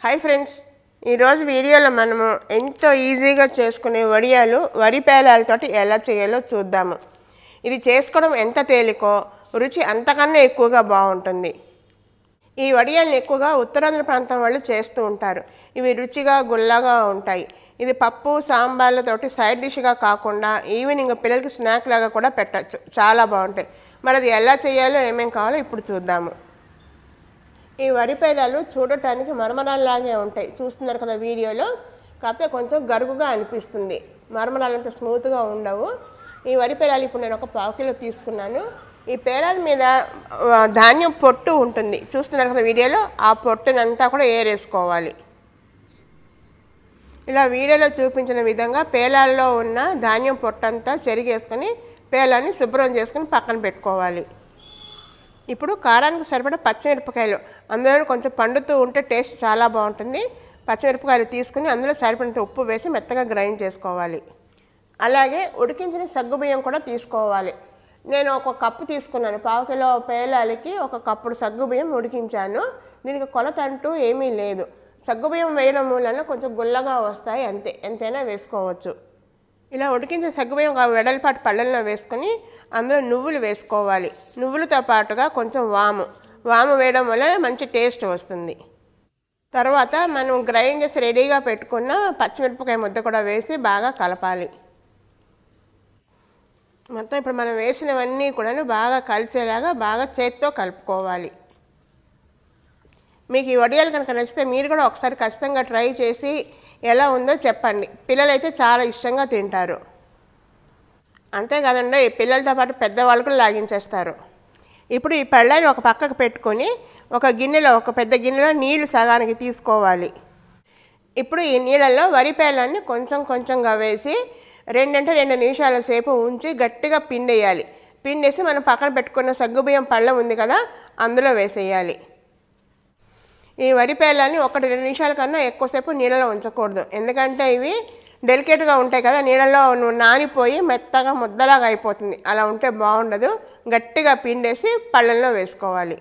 Hi friends, ఈరోజు వీడియోలో మనము ఎంతో ఈజీగా చేసుకునే వడియాలు వరి పేలాలతోటి ఎలా చేయాలో చూద్దాము. ఇది చేసుకోవడం ఎంత తేలికో రుచి అంతకన్నా ఎక్కువగా బాగుంటుంది. ఈ వడియాలను ఎక్కువగా ఉత్తరాంధ్ర ప్రాంతం వాళ్ళు చేస్తూ ఉంటారు. ఇవి రుచిగా గుల్లగా ఉంటాయి. ఇది పప్పు సాంబార్లతోటి సైడ్ డిష్గా కాకుండా ఈవినింగ్ పిల్లలకి స్నాక్ లాగా కూడా పెట్టచ్చు. చాలా బాగుంటాయి. మరి అది ఎలా చేయాలో ఏమేమి కావాలో ఇప్పుడు చూద్దాము. ఈ వరి పేలాలు చూడటానికి మరమరాల్లాగే ఉంటాయి, చూస్తున్నారు కదా వీడియోలో. కాకపోతే కొంచెం గరుగుగా అనిపిస్తుంది, మరమరాలు అంత స్మూత్గా ఉండవు. ఈ వరి పేలాలు ఇప్పుడు నేను ఒక 1/2 కిలో తీసుకున్నాను. ఈ పేలాల మీద ధాన్యం పొట్టు ఉంటుంది, చూస్తున్నారు కదా వీడియోలో. ఆ పొట్టునంతా కూడా ఏరేసుకోవాలి. ఇలా వీడియోలో చూపించిన విధంగా పేలాల్లో ఉన్న ధాన్యం పొట్టంతా చెరిగేసుకొని పేలాన్ని శుభ్రం చేసుకొని పక్కన పెట్టుకోవాలి. ఇప్పుడు కారానికి సరిపడా పచ్చిమిరపకాయలు, అందులో కొంచెం పండుతూ ఉంటే టేస్ట్ చాలా బాగుంటుంది. పచ్చిమిరపకాయలు తీసుకుని అందులో సరిపడినంత ఉప్పు వేసి మెత్తగా గ్రైండ్ చేసుకోవాలి. అలాగే ఉడికించిన సగ్గుబియ్యం కూడా తీసుకోవాలి. నేను ఒక కప్పు తీసుకున్నాను. 1/2 కిలో పేలాలకి 1 కప్పుడు సగ్గుబియ్యం ఉడికించాను. దీనికి కొలత అంటూ ఏమీ లేదు. సగ్గుబియ్యం వేయడం మూలన కొంచెం గుల్లగా వస్తాయి, అంతే, ఎంతైనా వేసుకోవచ్చు. ఇలా ఉడికించిన సగ్గుబియ్యం ఒక వెడల్పాటు పళ్ళల్లో వేసుకొని అందులో నువ్వులు వేసుకోవాలి. నువ్వులతో పాటుగా కొంచెం వాము వేయడం వల్ల మంచి టేస్ట్ వస్తుంది. తర్వాత మనం గ్రైండ్ చేసి రెడీగా పెట్టుకున్న పచ్చిమిరపకాయ ముద్ద కూడా వేసి బాగా కలపాలి. మొత్తం ఇప్పుడు మనం వేసినవన్నీ కూడా బాగా కలిసేలాగా బాగా చేత్తో కలుపుకోవాలి. మీకు ఈ వడియాలు కనుక నచ్చితే మీరు కూడా ఒకసారి ఖచ్చితంగా ట్రై చేసి ఎలా ఉందో చెప్పండి. పిల్లలైతే చాలా ఇష్టంగా తింటారు. అంతేకాదండి, పిల్లలతో పాటు పెద్దవాళ్ళు కూడా లాగించేస్తారు. ఇప్పుడు ఈ పళ్ళని ఒక పక్కకు పెట్టుకొని ఒక పెద్ద గిన్నెలో నీళ్లు సగానికి తీసుకోవాలి. ఇప్పుడు ఈ నీళ్ళల్లో వరి పేలాన్ని కొంచెం కొంచెంగా వేసి 2 నిమిషాల సేపు ఉంచి గట్టిగా పిండేయాలి. పిండేసి మనం పక్కన పెట్టుకున్న సగ్గుబియ్యం పళ్ళం ఉంది కదా, అందులో వేసేయాలి. ఈ వరి పేలాన్ని 1-2 నిమిషాల కన్నా ఎక్కువసేపు నీళ్ళలో ఉంచకూడదు, ఎందుకంటే ఇవి డెలికేట్గా ఉంటాయి కదా, నీళ్ళలో నానిపోయి మెత్తగా ముద్దలాగా అయిపోతుంది. అలా ఉంటే బాగుండదు. గట్టిగా పిండేసి పళ్ళల్లో వేసుకోవాలి.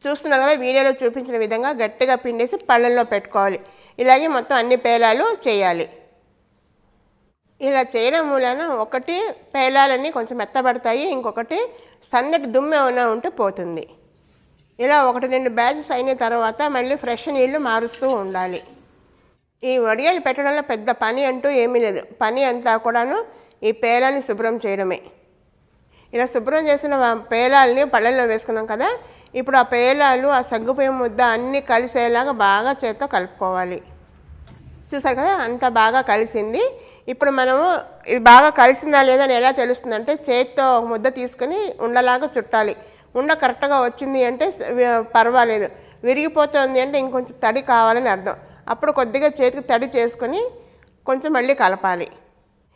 చూస్తున్నారు కదా వీడియోలో చూపించిన విధంగా గట్టిగా పిండేసి పళ్ళల్లో పెట్టుకోవాలి. ఇలాగే మొత్తం అన్ని పేలాలు చేయాలి. ఇలా చేయడం మూలన ఒకటి పేలాలన్నీ కొంచెం మెత్తబడతాయి, ఇంకొకటి సన్నటి దుమ్ము ఏమైనా ఉంటే పోతుంది. ఇలా 1-2 బ్యాచెస్ అయిన తర్వాత మళ్ళీ ఫ్రెష్ నీళ్లు మారుస్తూ ఉండాలి. ఈ వడియాలు పెట్టడంలో పెద్ద పని అంటూ ఏమీ లేదు. పని అంతా కూడాను ఈ పేలాన్ని శుభ్రం చేయడమే. ఇలా శుభ్రం చేసిన పేలాలని పళ్ళల్లో వేసుకున్నాం కదా, ఇప్పుడు ఆ పేలాలు ఆ సగ్గుబియ్యం ముద్ద అన్నీ కలిసేలాగా బాగా చేత్తో కలుపుకోవాలి. చూసారు కదా, అంత బాగా కలిసింది. ఇప్పుడు మనము ఇది బాగా కలిసిందా లేదా అని ఎలా తెలుస్తుందంటే, చేత్తో ఒక ముద్ద తీసుకుని ఉండలాగా చుట్టాలి. ఉండ కరెక్ట్గా వచ్చింది అంటే పర్వాలేదు, విరిగిపోతుంది అంటే ఇంకొంచెం తడి కావాలని అర్థం. అప్పుడు కొద్దిగా చేతికి తడి చేసుకొని కొంచెం మళ్ళీ కలపాలి.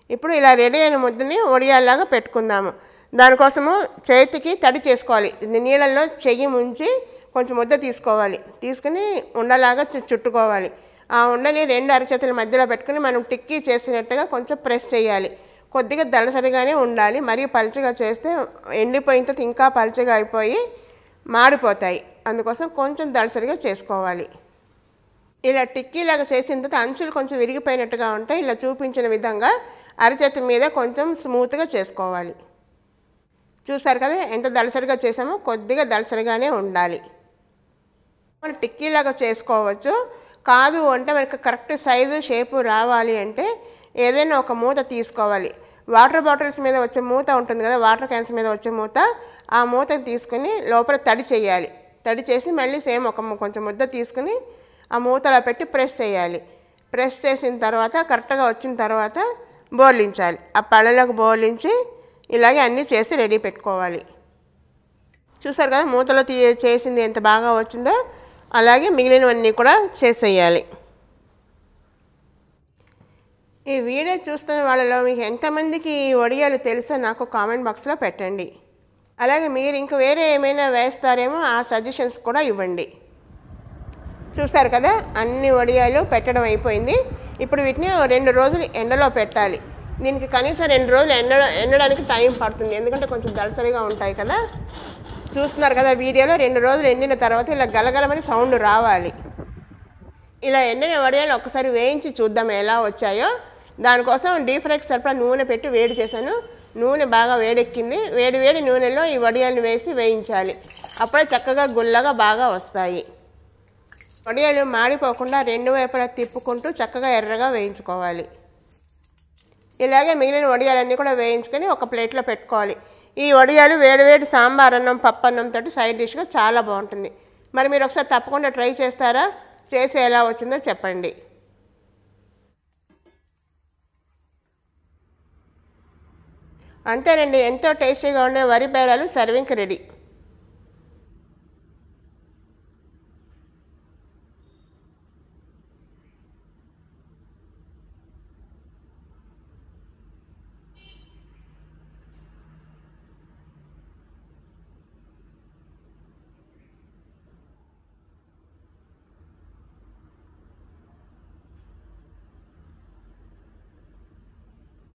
ఇప్పుడు ఇలా రెడీ అయిన ముద్దని వడియాల్లాగా పెట్టుకుందాము. దానికోసము చేతికి తడి చేసుకోవాలి. నీళ్ళల్లో చెయ్యి ముంచి కొంచెం ముద్ద తీసుకోవాలి. తీసుకుని ఉండలాగా చుట్టుకోవాలి. ఆ ఉండని 2 అరచేతుల మధ్యలో పెట్టుకుని మనం టిక్కీ చేసినట్టుగా కొంచెం ప్రెస్ చేయాలి. కొద్దిగా దళసరిగానే ఉండాలి. మరీ పలుచగా చేస్తే ఎండిపోయిన తర్వాత ఇంకా పలుచగా అయిపోయి మాడిపోతాయి. అందుకోసం కొంచెం దళసరిగా చేసుకోవాలి. ఇలా టిక్కీలాగా చేసిన తర్వాత అంచులు కొంచెం విరిగిపోయినట్టుగా ఉంటాయి. ఇలా చూపించిన విధంగా అరచేతి మీద కొంచెం స్మూత్గా చేసుకోవాలి. చూసారు కదా ఎంత దళసరిగా చేసామో, కొద్దిగా దళసరిగానే ఉండాలి. మనం టిక్కీలాగా చేసుకోవచ్చు. కాదు అంటే మనకి కరెక్ట్ సైజు షేపు రావాలి అంటే ఏదైనా ఒక మూత తీసుకోవాలి. వాటర్ బాటిల్స్ మీద వచ్చే మూత ఉంటుంది కదా, వాటర్ క్యాన్స్ మీద వచ్చే మూత, ఆ మూతను తీసుకుని లోపల తడి చేయాలి. తడి చేసి మళ్ళీ సేమ్ కొంచెం ముద్ద తీసుకుని ఆ మూతలో పెట్టి ప్రెస్ చేయాలి. ప్రెస్ చేసిన తర్వాత కరెక్ట్గా వచ్చిన తర్వాత బోర్లించాలి. ఆ పళ్ళలోకి బోర్లించి ఇలాగే అన్నీ చేసి రెడీ పెట్టుకోవాలి. చూసారు కదా మూతలో చేసింది ఎంత బాగా వచ్చిందో, అలాగే మిగిలినవన్నీ కూడా చేసేయాలి. ఈ వీడియో చూస్తున్న వాళ్ళలో మీకు ఎంతమందికి ఈ వడియాలు తెలుసో నాకు కామెంట్ బాక్స్లో పెట్టండి. అలాగే మీరు ఇంక వేరే ఏమైనా వేస్తారేమో ఆ సజెషన్స్ కూడా ఇవ్వండి. చూసారు కదా అన్ని వడియాలు పెట్టడం అయిపోయింది. ఇప్పుడు వీటిని 2 రోజులు ఎండలో పెట్టాలి. దీనికి కనీసం 2 రోజులు ఎండడానికి టైం పడుతుంది, ఎందుకంటే కొంచెం దళసరిగా ఉంటాయి కదా. చూస్తున్నారు కదా వీడియోలో 2 రోజులు ఎండిన తర్వాత ఇలా గలగలమని సౌండ్ రావాలి. ఇలా ఎండిన వడియాలు ఒకసారి వేయించి చూద్దాం ఎలా వచ్చాయో. దానికోసం డీప్ ఫ్రైకి సరిపడా నూనె పెట్టి వేడి చేశాను. నూనె బాగా వేడెక్కింది. వేడి నూనెలో ఈ వడియాలను వేసి వేయించాలి. అప్పుడే చక్కగా గుల్లగా బాగా వస్తాయి. వడియాలు మాడిపోకుండా రెండు వైపులా తిప్పుకుంటూ చక్కగా ఎర్రగా వేయించుకోవాలి. ఇలాగే మిగిలిన వడియాలన్నీ కూడా వేయించుకొని ఒక ప్లేట్లో పెట్టుకోవాలి. ఈ వడియాలు వేడివేడి సాంబార్ అన్నం పప్పు అన్నంతో సైడ్ డిష్గా చాలా బాగుంటుంది. మరి మీరు ఒకసారి తప్పకుండా ట్రై చేస్తారా? చేసి ఎలా వచ్చిందో చెప్పండి. అంతేనండి, ఎంతో టేస్టీగా ఉండే వరి పేలాలు సర్వింగ్కి రెడీ.